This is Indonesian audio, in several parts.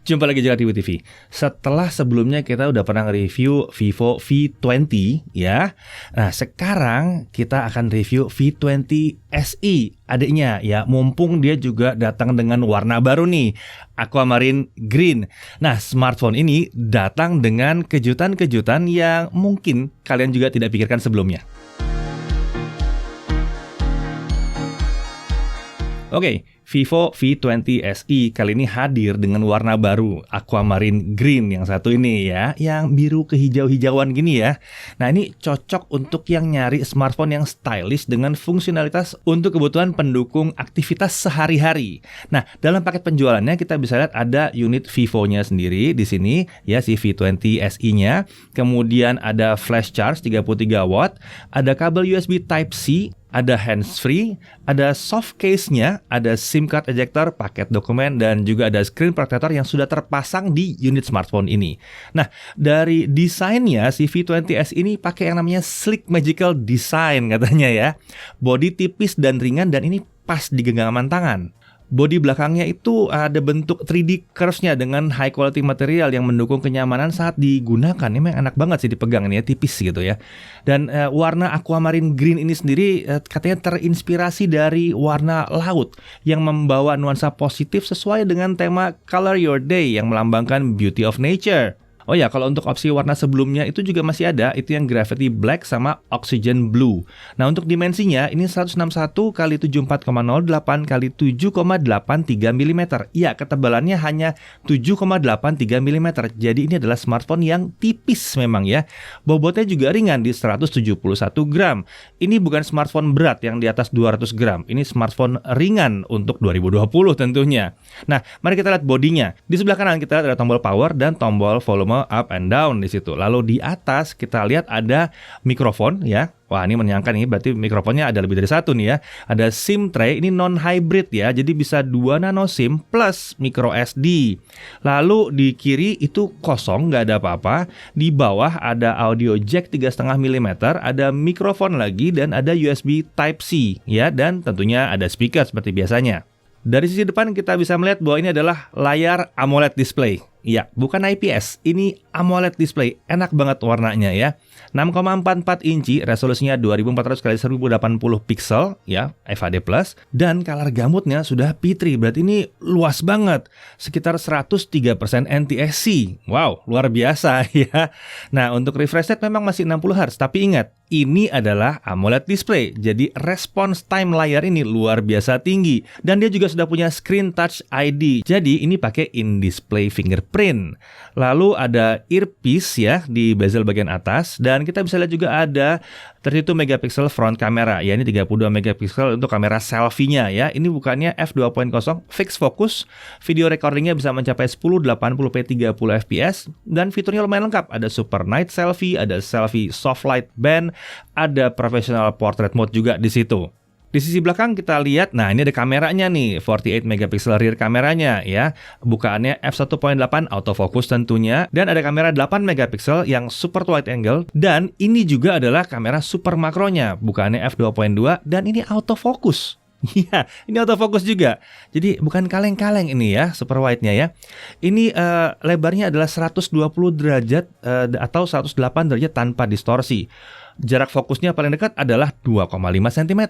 Jumpa lagi juga di WTV. Setelah sebelumnya kita udah pernah review Vivo V20 ya. Nah, sekarang kita akan review V20 SE adiknya ya. Mumpung dia juga datang dengan warna baru nih, Aquamarine Green. Nah, smartphone ini datang dengan kejutan-kejutan yang mungkin kalian juga tidak pikirkan sebelumnya. Oke, Vivo V20 SE kali ini hadir dengan warna baru, Aquamarine Green yang satu ini ya, yang biru kehijau-hijauan gini ya. Nah, ini cocok untuk yang nyari smartphone yang stylish dengan fungsionalitas untuk kebutuhan pendukung aktivitas sehari-hari. Nah, dalam paket penjualannya kita bisa lihat ada unit Vivo-nya sendiri di sini ya, si V20 SE-nya. Kemudian ada flash charge 33 watt, ada kabel USB Type-C, ada hands-free, ada soft case-nya, ada SIM card ejector, paket dokumen, dan juga ada screen protector yang sudah terpasang di unit smartphone ini. Nah, dari desainnya, si V20 SE ini pakai yang namanya Sleek Magical Design katanya ya. Bodi tipis dan ringan, dan ini pas di genggaman tangan. Bodi belakangnya itu ada bentuk 3D curves-nya dengan high quality material yang mendukung kenyamanan saat digunakan. Ini memang enak banget sih dipegang ini ya, tipis gitu ya. Dan warna Aquamarine Green ini sendiri katanya terinspirasi dari warna laut yang membawa nuansa positif sesuai dengan tema Color Your Day yang melambangkan beauty of nature. Oh ya, kalau untuk opsi warna sebelumnya itu juga masih ada, itu yang Gravity Black sama Oxygen Blue. Nah, untuk dimensinya ini 161 x 74,08 x 7,83 mm. Ya, ketebalannya hanya 7,83 mm. Jadi ini adalah smartphone yang tipis memang ya. Bobotnya juga ringan di 171 gram. Ini bukan smartphone berat yang di atas 200 gram. Ini smartphone ringan untuk 2020 tentunya. Nah, mari kita lihat bodinya. Di sebelah kanan kita lihat ada tombol power dan tombol volume up and down di situ. Lalu di atas kita lihat ada mikrofon ya. Wah, ini menyenangkan nih, berarti mikrofonnya ada lebih dari satu nih ya. Ada SIM tray, ini non-hybrid ya, jadi bisa 2 nano SIM plus micro SD. Lalu di kiri itu kosong, nggak ada apa-apa. Di bawah ada audio jack 3,5 mm, ada mikrofon lagi, dan ada USB Type-C ya, dan tentunya ada speaker seperti biasanya. Dari sisi depan kita bisa melihat bahwa ini adalah layar AMOLED display. Ya, bukan IPS, ini AMOLED display, enak banget warnanya ya. 6,44 inci, resolusinya 2400 x 1080 pixel ya, FHD+, dan color gamutnya sudah P3, berarti ini luas banget, sekitar 103% NTSC. Wow, luar biasa ya. Nah, untuk refresh rate memang masih 60 Hz, tapi ingat, ini adalah AMOLED display, jadi response time layar ini luar biasa tinggi, dan dia juga sudah punya screen touch ID, jadi ini pakai in-display fingerprint. Lalu ada earpiece ya di bezel bagian atas, dan kita bisa lihat juga ada 32 megapiksel front kamera ya, ini 32 megapiksel untuk kamera selfie-nya ya. Ini bukannya f2.0 fixed focus, video recordingnya bisa mencapai 1080p 30 fps, dan fiturnya lumayan lengkap. Ada super night selfie, ada selfie soft light band, ada professional portrait mode juga di situ. Di sisi belakang kita lihat, nah ini ada kameranya nih, 48 megapiksel rear kameranya ya. Bukaannya f1.8 autofocus tentunya, dan ada kamera 8 megapiksel yang super wide angle, dan ini juga adalah kamera super makronya, bukaannya f2.2, dan ini autofocus. Iya, ini autofocus juga. Jadi bukan kaleng-kaleng ini ya, super wide-nya ya. Ini lebarnya adalah 120 derajat atau 108 derajat tanpa distorsi. Jarak fokusnya paling dekat adalah 2,5 cm.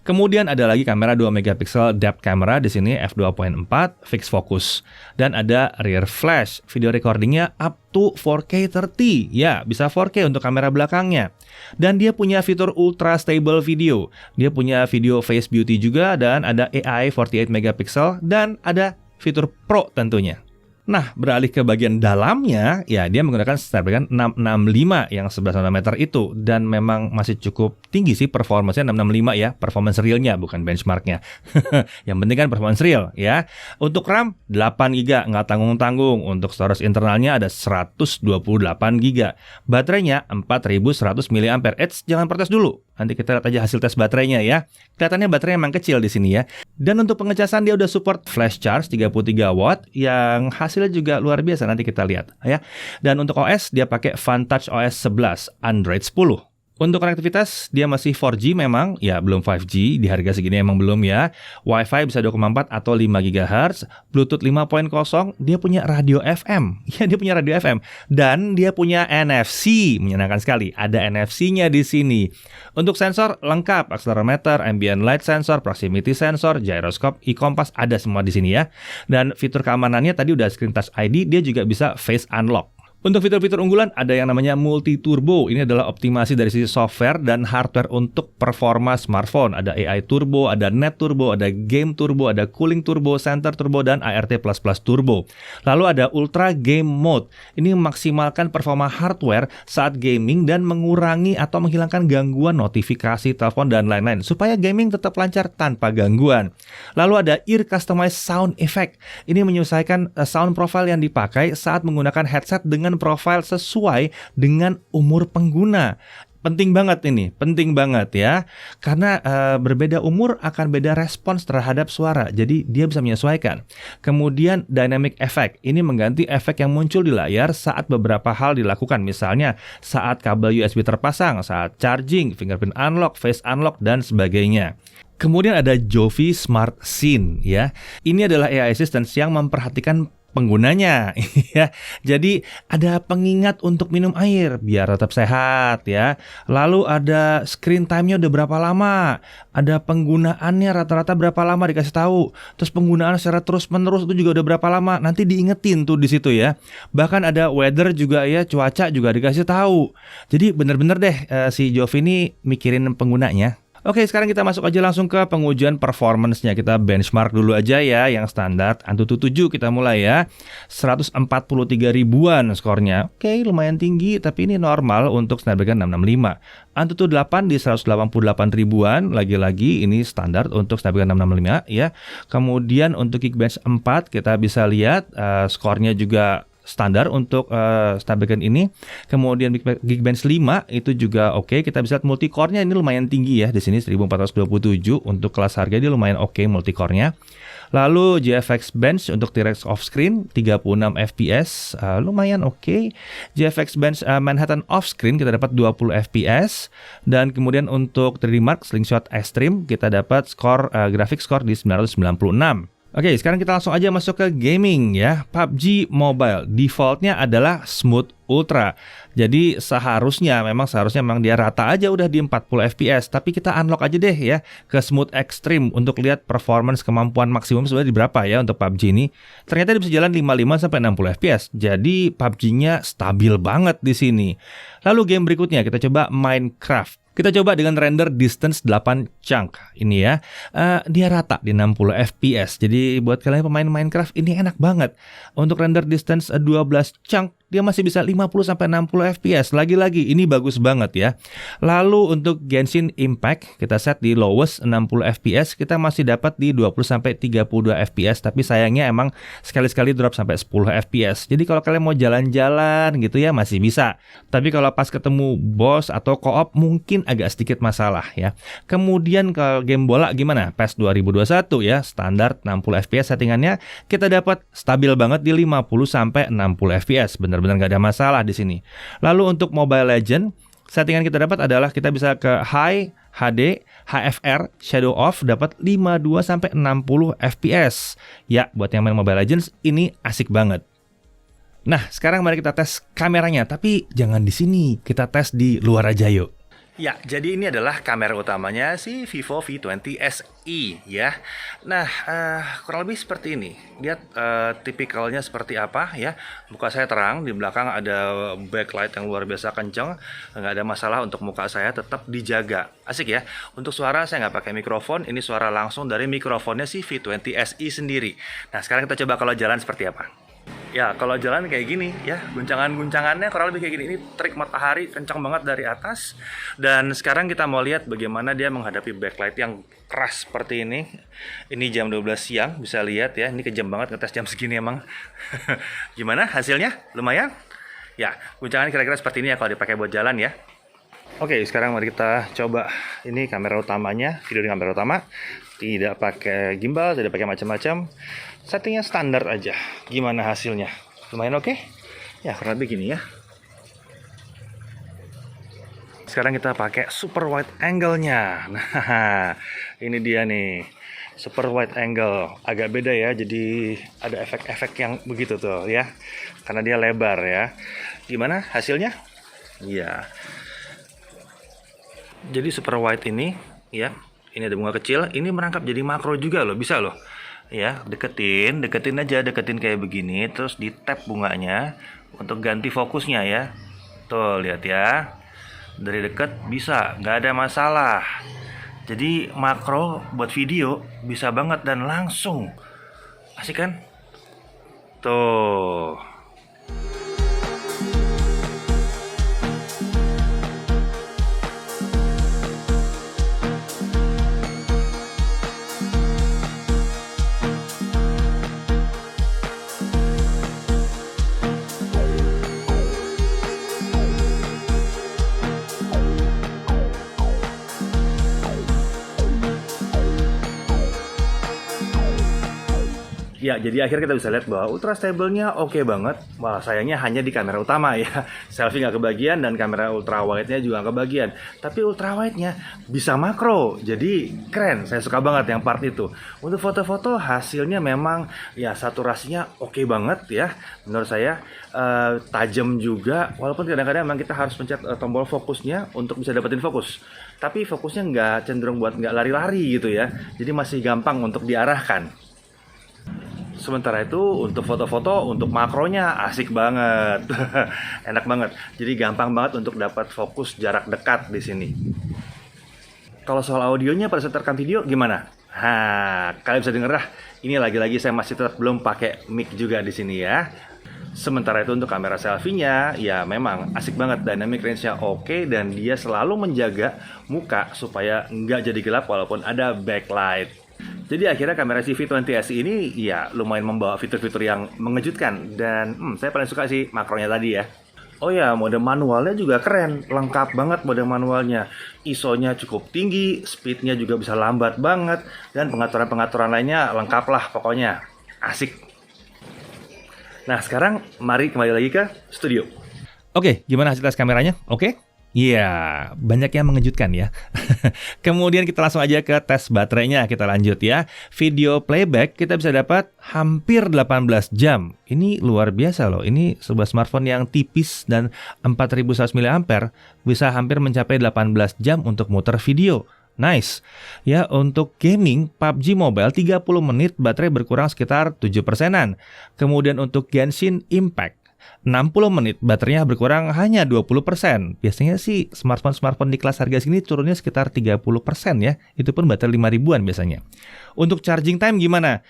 Kemudian ada lagi kamera 2 megapiksel depth camera di sini f2.4 fixed focus, dan ada rear flash. Video recordingnya up to 4K 30. Ya, bisa 4K untuk kamera belakangnya. Dan dia punya fitur ultra stable video. Dia punya video face beauty juga, dan ada AI 48 megapiksel, dan ada fitur Pro tentunya. Nah, beralih ke bagian dalamnya, ya dia menggunakan Snapdragon 665 yang 11 nanometer itu, dan memang masih cukup tinggi sih performanya 665 ya, performance realnya bukan benchmarknya. Yang penting kan performance real ya. Untuk RAM 8 GB, nggak tanggung-tanggung. Untuk storage internalnya ada 128 GB. Baterainya 4100 mAh. Jangan protes dulu. Nanti kita lihat aja hasil tes baterainya ya. Kelihatannya baterainya memang kecil di sini ya. Dan untuk pengecasan dia udah support flash charge 33 watt yang hasilnya juga luar biasa, nanti kita lihat ya. Dan untuk OS dia pakai Fun Touch OS 11 Android 10. Untuk konektivitas dia masih 4G memang, ya belum 5G, di harga segini emang belum ya. Wi-Fi bisa 2,4 atau 5 GHz, Bluetooth 5.0, dia punya radio FM. Ya, dia punya radio FM dan dia punya NFC, menyenangkan sekali. Ada NFC-nya di sini. Untuk sensor lengkap, accelerometer, ambient light sensor, proximity sensor, gyroscope, e-compass ada semua di sini ya. Dan fitur keamanannya tadi udah screen touch ID, dia juga bisa face unlock. Untuk fitur-fitur unggulan ada yang namanya multi turbo. Ini adalah optimasi dari sisi software dan hardware untuk performa smartphone. Ada AI turbo, ada net turbo, ada game turbo, ada cooling turbo, center turbo, dan ART++ turbo. Lalu ada ultra game mode. Ini memaksimalkan performa hardware saat gaming dan mengurangi atau menghilangkan gangguan notifikasi, telepon, dan lain-lain. Supaya gaming tetap lancar tanpa gangguan. Lalu ada ear customized sound effect. Ini menyesuaikan sound profile yang dipakai saat menggunakan headset dengan profil sesuai dengan umur pengguna. Penting banget ini, penting banget ya. Karena berbeda umur akan beda respons terhadap suara. Jadi dia bisa menyesuaikan. Kemudian dynamic effect. Ini mengganti efek yang muncul di layar saat beberapa hal dilakukan. Misalnya saat kabel USB terpasang, saat charging, fingerprint unlock, face unlock, dan sebagainya. Kemudian ada Jovi Smart Scene ya. Ini adalah AI assistant yang memperhatikan penggunanya ya. Jadi ada pengingat untuk minum air biar tetap sehat ya. Lalu ada screen time-nya udah berapa lama, ada penggunaannya rata-rata berapa lama dikasih tahu. Terus penggunaan secara terus-menerus itu juga udah berapa lama, nanti diingetin tuh di situ ya. Bahkan ada weather juga ya, cuaca juga dikasih tahu. Jadi bener-bener deh si Jovi ini mikirin penggunanya. Oke, sekarang kita masuk aja langsung ke pengujian performance-nya. Kita benchmark dulu aja ya, yang standar Antutu 7 kita mulai ya. 143 ribuan skornya. Oke, lumayan tinggi, tapi ini normal untuk Snapdragon 665. Antutu 8 di 188 ribuan, lagi-lagi ini standar untuk Snapdragon 665 ya. Kemudian untuk Geekbench 4 kita bisa lihat skornya juga standar untuk Snapdragon ini. Kemudian Geekbench 5 itu juga oke. Kita bisa lihat multicore-nya ini lumayan tinggi ya. Di sini 1427 untuk kelas harga dia lumayan oke multicore-nya. Lalu GFX Bench untuk T-Rex off-screen 36 fps lumayan oke. GFX Bench Manhattan off-screen kita dapat 20 fps. Dan kemudian untuk 3D Mark Slingshot Extreme kita dapat skor grafik skor di 996. Oke, sekarang kita langsung aja masuk ke gaming ya. PUBG Mobile defaultnya adalah Smooth Ultra. Jadi seharusnya memang dia rata aja udah di 40 fps. Tapi kita unlock aja deh ya ke Smooth Extreme untuk lihat performance kemampuan maksimum sebenarnya di berapa ya untuk PUBG ini. Ternyata dia bisa jalan 55 sampai 60 fps. Jadi PUBG-nya stabil banget di sini. Lalu game berikutnya kita coba Minecraft. Kita coba dengan render distance 8 chunk ini ya. Dia rata di 60 fps. Jadi buat kalian pemain Minecraft ini enak banget. Untuk render distance 12 chunk dia masih bisa 50 sampai 60 fps. Lagi-lagi ini bagus banget ya. Lalu untuk Genshin Impact kita set di lowest 60 fps, kita masih dapat di 20 sampai 32 fps, tapi sayangnya emang sekali-sekali drop sampai 10 fps. Jadi kalau kalian mau jalan-jalan gitu ya masih bisa. Tapi kalau pas ketemu boss atau co-op mungkin agak sedikit masalah ya. Kemudian kalau game bola gimana? PES 2021 ya, standar 60 fps settingannya kita dapat stabil banget di 50 sampai 60 fps. Benar-benar nggak ada masalah di sini. Lalu untuk Mobile Legends, settingan kita dapat adalah kita bisa ke High, HD, HFR, Shadow Off dapat 52 sampai 60 fps. Ya, buat yang main Mobile Legends ini asik banget. Nah, sekarang mari kita tes kameranya, tapi jangan di sini, kita tes di luar aja yuk. Ya, jadi ini adalah kamera utamanya si Vivo V20 SE ya. Nah, kurang lebih seperti ini. Lihat tipikalnya seperti apa ya. Muka saya terang, di belakang ada backlight yang luar biasa kencang. Nggak ada masalah untuk muka saya tetap dijaga. Asik ya. Untuk suara saya nggak pakai mikrofon. Ini suara langsung dari mikrofonnya si V20 SE sendiri. Nah, sekarang kita coba kalau jalan seperti apa. Ya, kalau jalan kayak gini ya, guncangan-guncangannya kurang lebih kayak gini. Ini trik matahari kencang banget dari atas. Dan sekarang kita mau lihat bagaimana dia menghadapi backlight yang keras seperti ini. Ini jam 12 siang, bisa lihat ya. Ini kejam banget ngetes jam segini emang. Gimana hasilnya? Lumayan? Ya, guncangan kira-kira seperti ini ya kalau dipakai buat jalan ya. Oke, sekarang mari kita coba. Ini kamera utamanya, video di kamera utama. Tidak pakai gimbal, tidak pakai macam-macam. Settingnya standar aja. Gimana hasilnya? Lumayan oke? Ya, kurang lebih gini ya. sekarang kita pakai super wide angle-nya. Nah, ini dia nih. Super wide angle. Agak beda ya, jadi ada efek-efek yang begitu tuh ya. Karena dia lebar ya. Gimana hasilnya? Iya. Jadi super wide ini ya, ini ada bunga kecil, ini merangkap jadi makro juga loh, bisa loh. Ya, deketin aja, deketin kayak begini, terus di tap bunganya untuk ganti fokusnya ya. Tuh, lihat ya. Dari dekat bisa, nggak ada masalah. Jadi makro buat video bisa banget dan langsung. Asik kan? Tuh. Ya, jadi akhirnya kita bisa lihat bahwa ultra stable-nya oke banget. Wah, sayangnya hanya di kamera utama ya. Selfie nggak kebagian dan kamera ultra wide-nya juga nggak kebagian. Tapi ultra wide-nya bisa makro. Jadi keren, saya suka banget yang part itu. Untuk foto-foto hasilnya memang ya saturasinya oke banget ya. Menurut saya tajam juga. Walaupun kadang-kadang memang kita harus pencet tombol fokusnya untuk bisa dapetin fokus. Tapi fokusnya nggak cenderung buat nggak lari-lari gitu ya. Jadi masih gampang untuk diarahkan. Sementara itu untuk foto-foto, untuk makronya asik banget, enak banget. Jadi gampang banget untuk dapat fokus jarak dekat di sini. Kalau soal audionya pada saat rekam video gimana? Kalian bisa denger lah. Ini lagi-lagi saya masih tetap belum pakai mic juga di sini ya. Sementara itu untuk kamera selfie-nya, ya memang asik banget, dynamic range-nya oke, dan dia selalu menjaga muka supaya nggak jadi gelap walaupun ada backlight. Jadi akhirnya kamera CV20S ini ya lumayan membawa fitur-fitur yang mengejutkan, dan saya paling suka sih makronya tadi ya. Oh ya, mode manualnya juga keren, lengkap banget mode manualnya. ISO-nya cukup tinggi, speed-nya juga bisa lambat banget, dan pengaturan-pengaturan lainnya lengkap lah pokoknya. Asik. Nah sekarang mari kembali lagi ke studio. Oke, gimana hasil tes kameranya? Oke? Iya, banyak yang mengejutkan ya. Kemudian kita langsung aja ke tes baterainya, kita lanjut ya. Video playback kita bisa dapat hampir 18 jam. Ini luar biasa loh, ini sebuah smartphone yang tipis dan 4100 mAh bisa hampir mencapai 18 jam untuk muter video. Nice. Ya, untuk gaming PUBG Mobile 30 menit baterai berkurang sekitar 7%-an. Kemudian untuk Genshin Impact 60 menit baterainya berkurang hanya 20%. Biasanya sih smartphone di kelas harga segini turunnya sekitar 30% ya. Itu pun baterai 5 ribuan biasanya. Untuk charging time gimana?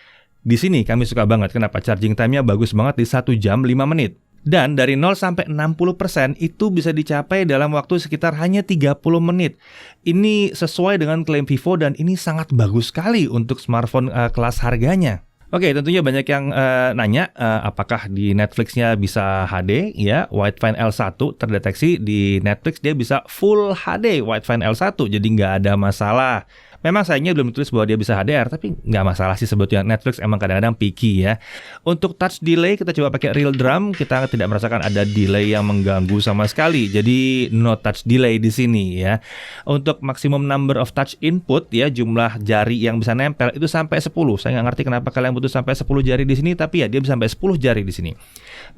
Di sini kami suka banget. Kenapa? Charging time-nya bagus banget di 1 jam 5 menit. Dan dari 0 sampai 60% itu bisa dicapai dalam waktu sekitar hanya 30 menit. Ini sesuai dengan klaim Vivo dan ini sangat bagus sekali untuk smartphone kelas harganya. Oke, tentunya banyak yang nanya apakah di Netflix-nya bisa HD ya. Widefine L1 terdeteksi di Netflix, dia bisa Full HD Widefine L1, jadi nggak ada masalah. Memang sayangnya belum ditulis bahwa dia bisa HDR, tapi nggak masalah sih sebetulnya. Netflix emang kadang-kadang picky ya. Untuk touch delay kita coba pakai Real Drum, kita tidak merasakan ada delay yang mengganggu sama sekali. Jadi no touch delay di sini ya. Untuk maximum number of touch input ya, jumlah jari yang bisa nempel itu sampai 10. Saya nggak ngerti kenapa kalian butuh sampai 10 jari di sini, tapi ya dia bisa sampai 10 jari di sini.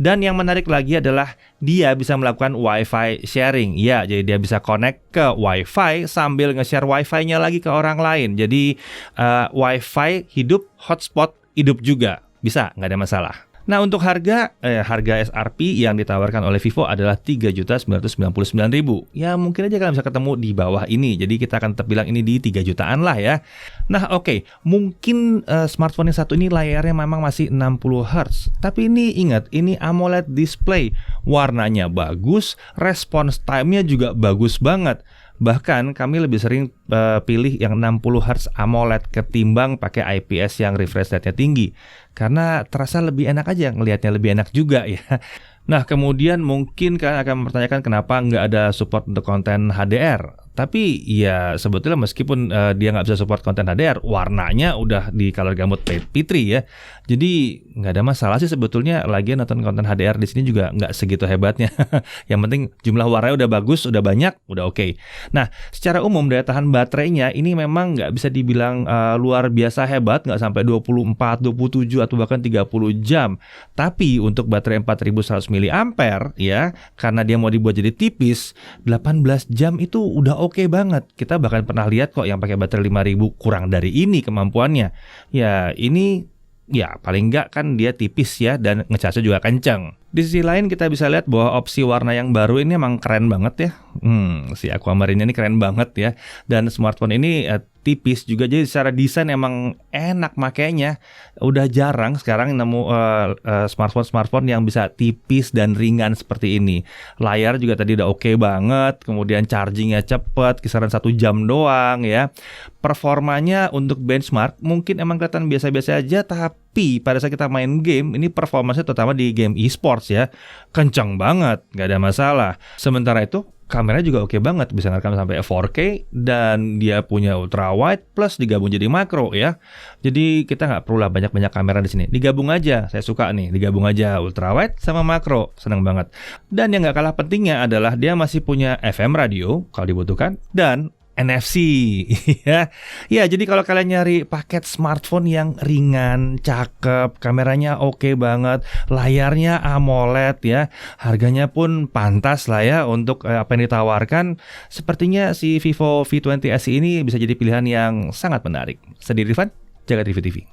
Dan yang menarik lagi adalah dia bisa melakukan Wi-Fi sharing. Ya, jadi dia bisa connect ke Wi-Fi sambil nge-share Wi-Fi-nya lagi ke orang lain. Jadi Wi-Fi hidup, hotspot hidup juga. Bisa, nggak ada masalah. Nah, untuk harga SRP yang ditawarkan oleh Vivo adalah 3.999.000. Ya, mungkin aja kalian bisa ketemu di bawah ini. Jadi kita akan tetap bilang ini di 3 jutaan lah ya. Nah, oke. Mungkin smartphone yang satu ini layarnya memang masih 60 Hz. Tapi ini ingat, ini AMOLED display. Warnanya bagus, response time-nya juga bagus banget. Bahkan kami lebih sering pilih yang 60 Hz AMOLED ketimbang pakai IPS yang refresh rate-nya tinggi. Karena terasa lebih enak aja, ngelihatnya lebih enak juga ya. Nah, kemudian mungkin kalian akan mempertanyakan kenapa nggak ada support untuk konten HDR. Tapi ya sebetulnya meskipun dia nggak bisa support konten HDR, warnanya udah di color gamut P3 ya. Jadi nggak ada masalah sih sebetulnya. Lagian nonton konten HDR di sini juga nggak segitu hebatnya. Yang penting jumlah warnanya udah bagus, udah banyak, udah oke. Nah, secara umum daya tahan baterainya ini memang nggak bisa dibilang luar biasa hebat, nggak sampai 24, 27 atau bahkan 30 jam. Tapi untuk baterai 4100 mAh ya, karena dia mau dibuat jadi tipis, 18 jam itu udah oke banget. Kita bahkan pernah lihat kok yang pakai baterai 5000 kurang dari ini kemampuannya. Ya, ini ya paling enggak kan dia tipis ya dan ngecasnya juga kencang. Di sisi lain kita bisa lihat bahwa opsi warna yang baru ini emang keren banget ya. Si Aquamarine ini keren banget ya. Dan smartphone ini tipis juga, jadi secara desain emang enak makainya. Udah jarang sekarang nemu smartphone yang bisa tipis dan ringan seperti ini. Layar juga tadi udah oke banget, kemudian chargingnya cepet, kisaran 1 jam doang ya. Performanya untuk benchmark mungkin emang kelihatan biasa-biasa aja, tapi pada saat kita main game, ini performanya terutama di game e-sports ya, kencang banget, nggak ada masalah. Sementara itu kameranya juga oke banget, bisa ngerekam sampai 4K dan dia punya ultra wide plus digabung jadi makro ya. Jadi kita nggak perlu lah banyak-banyak kamera di sini. Digabung aja, saya suka nih, digabung aja ultra wide sama makro, seneng banget. Dan yang nggak kalah pentingnya adalah dia masih punya FM radio kalau dibutuhkan dan NFC ya. Ya, jadi kalau kalian nyari paket smartphone yang ringan, cakep, kameranya oke banget, layarnya AMOLED ya, harganya pun pantas lah ya untuk apa yang ditawarkan. Sepertinya si Vivo V20 SE ini bisa jadi pilihan yang sangat menarik. Saya Rifan, jaga TV TV.